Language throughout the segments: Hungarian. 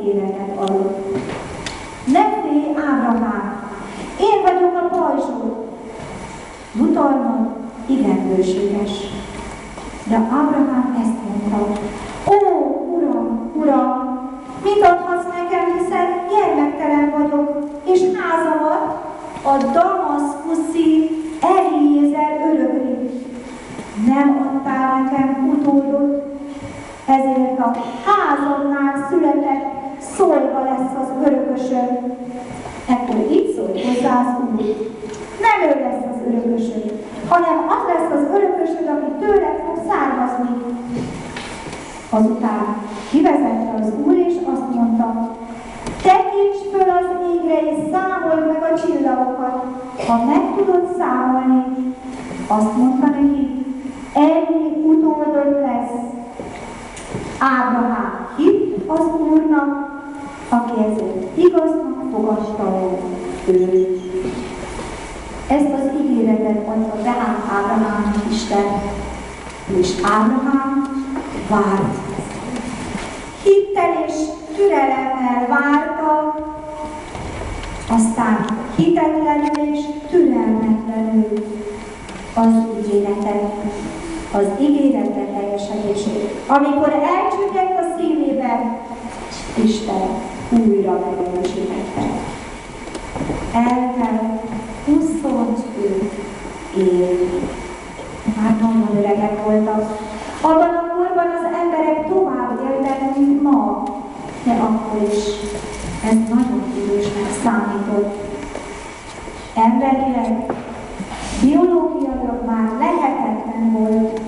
ígéretet adott. Ne félj, Ábrahám, én vagyok a pajzsod. Jutalmad igen bőséges. De Ábrahám ezt mondta: ó, Uram, mit adhatsz nekem, hiszen gyermektelen vagyok, és házamat a damaszkuszi Eliézer örökli. Nem adtál nekem utódot, ezért a házamnál született szolga lesz az örökösöm. Ekkor így szólt hozzá az Úr: nem ő lesz az örökösöd, hanem az lesz az örökösöd, aki tőled fog származni. Azután kivezette az Úr, és azt mondta: tekints föl az égre, és számold meg a csillagokat, ha meg tudod számolni. Azt mondta neki: ennyi utódod lesz. Ábrahám hitt az Úrnak, aki ezért igaznak fogadta őt. Ezt az ígéretet adta tehát Ábrahámnak Isten, és Ábrahám várt. Hittel és türelemmel várta, aztán hitetlenül és türelmetlenül az ígéretet teljesedését. Amikor elcsüggett a szívében, Isten újra megerősítette. Eltelt 25 év. Már nagyon öregek voltak. Abban a korban az emberek tovább éltek, mint ma, de akkor is ez nagyon idősnek számított. Emberileg, biológiailag már lehetetlen volt,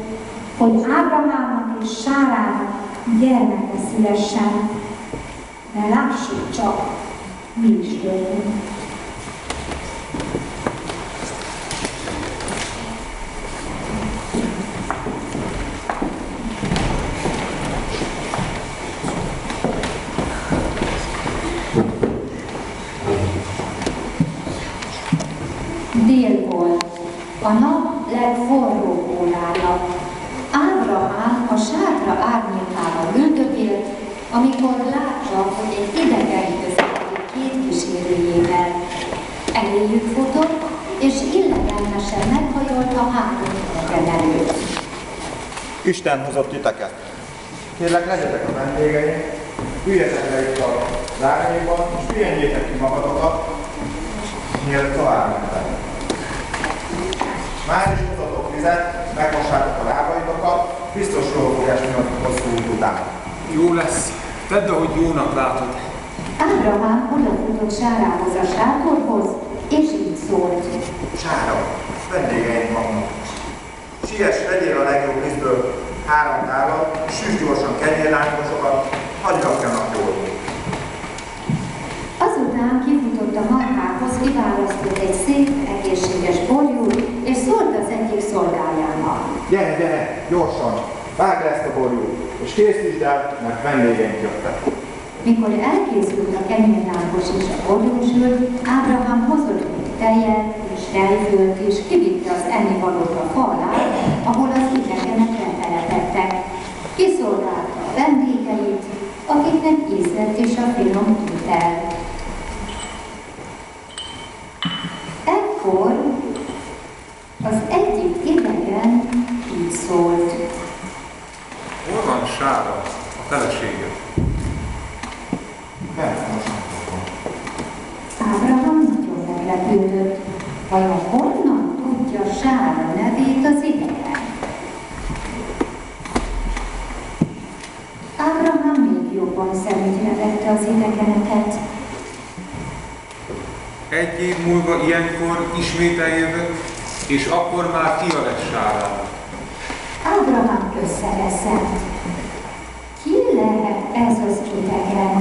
hogy Ábrahámnak és Sárának gyermeke szülessen. De lássuk csak, mi is történt. Dél volt, a nap legforróbb órája. Ábrahám a sátra árnyékában üldögélt, amikor látta, hogy egy idegen közeli két kísérőjével eléjük futott, és illedelmesen meghajolt a hátunk előtt. Isten hozott titeket. Kérlek, legyetek a vendégeim, üljetek le itt a zárnyékban, és pihenjétek ki magatokat, mielőtt tovább mentek. Már is hozzatok vizet, megmossátok a lábaitokat, biztos jól fog esni a hosszú út után. Jó lesz. Tedd, ahogy jónak látod. Ábrahám odafutott Sárához a sátorhoz, és így szólt: Sára, vendégeink vannak. Siess, vegyél a legjobb vízből 3 tálat, süss gyorsan kenyérlángosokat, hagyd rakjanak jól. Azután kifutott a marhákhoz, kiválasztott egy szép, egészséges borjút, és szólt az egyik szolgájának: Gyere, gyorsan, vágd ezt a borjút, és készítsd el, mert vendégeink jöttek. Mikor elkészült a kenyérlámpos és a borjúsült, Ábrahám hozott még tejet és tejfölt, és kivitte az ennivalót a fa alá, ahol az idegenek letelepedtek. Kiszolgálta a vendégeit, akiknek ízlett is a finom étel. Ekkor az egyik idegen így szólt: Hol van Sára, a felesége? Ábrahám nagyon meglepődött. Vajon honnan tudja Sára nevét az idegen? Ábrahám még jobban szemügyre vette az idegeneket. Egy év múlva ilyenkor ismét eljövök, és akkor már fia lesz Sárának. Ábrahám összeveszett. Ki lehet ez az idegen?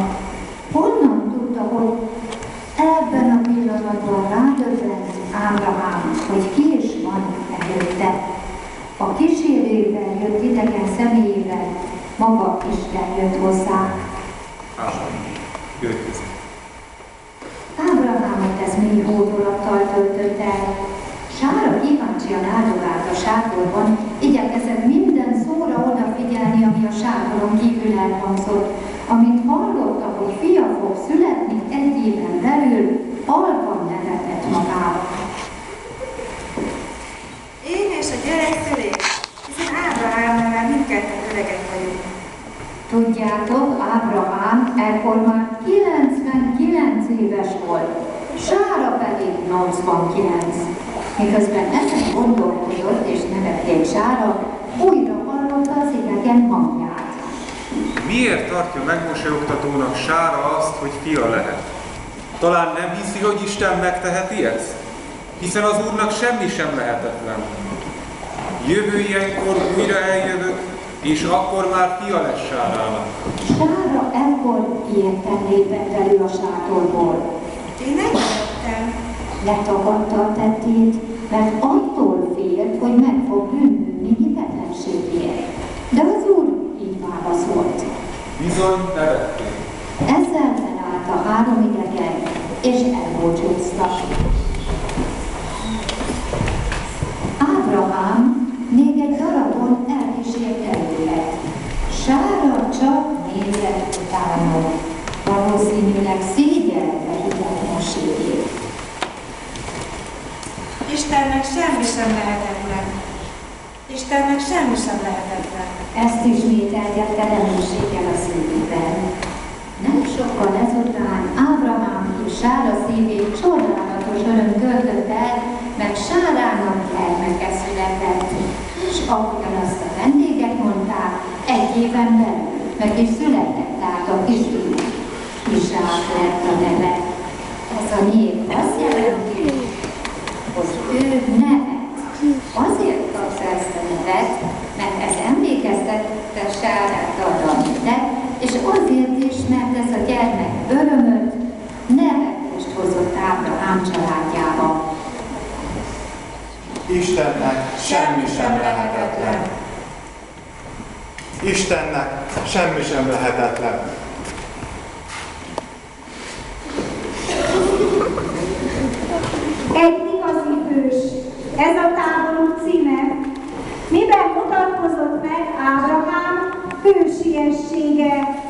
Honnan tudta, hogy ebben a pillanatban rádöbbent Ábrahám, hogy ki is van előtte? A kísérővel jött idegen személyében, maga Isten jött hozzá. Jöjj hozzá. Ábrahámot ez mély hódolattal töltött el. Sára kíváncsian áldogált a sátorban, igyekezett minden szóra odafigyelni, ami a sátoron kívül elhangzott. Amint hallotta, hogy fia fog születni egy éven belül, halkan nevetett magába. Én és a gyerekszülés, hiszen Ábrahámnál mindketten öregek vagyunk. Tudjátok, Ábrahám ekkor már 99 éves volt, Sára pedig 89. Miközben ezen gondolkodott és nevették Sára, újra hallotta az idegen hangját. Miért tartja megmosolyogtatónak Sára azt, hogy fia lehet? Talán nem hiszi, hogy Isten megteheti ezt? Hiszen az Úrnak semmi sem lehetetlen. Jövő ilyenkor újra eljövök, és akkor már fia lesz Sárának. Sára ekkor ilyetten lépett elő a sátorból. Én nem jöttem. Letagadta a tettét, mert attól félt, hogy meg fog bűnhődni hitetlenségért. De az Úr így válaszolt. Bizony nevették. Ezzel felállt a három idegen, és elbúcsúztak. Ábrahám még egy darabon elkísérte őket. Sára csak nézett utána, valószínűleg szégyelte hitetlenségét. Istennek semmi sem lehetetlen. Istennek semmi sem lehetetlen. Ezt ismételte felelősséggel a szívében. Nem sokkal ezután Ábrahám és Sára szívét csodálatos öröm töltött el, mert Sárának gyermeke született. És ahogyan azt a vendégek mondták, egy éven belül meg is született át a kisfiú. Izsák lett a neve. Ez a név azt jelenti, hogy ő nevet. Azért kapta ezt a nevet, mert ez emlékeztette Sárát arra, amit tett, és azért is, mert ez a gyermek örömöt, nevetést hozott Ábrahám családjába. Istennek semmi sem lehetetlen. Istennek semmi sem lehetetlen. Egy igazi hős. Ez a táborunk címe. Miben mutatkozott meg Ábrahám hősiessége?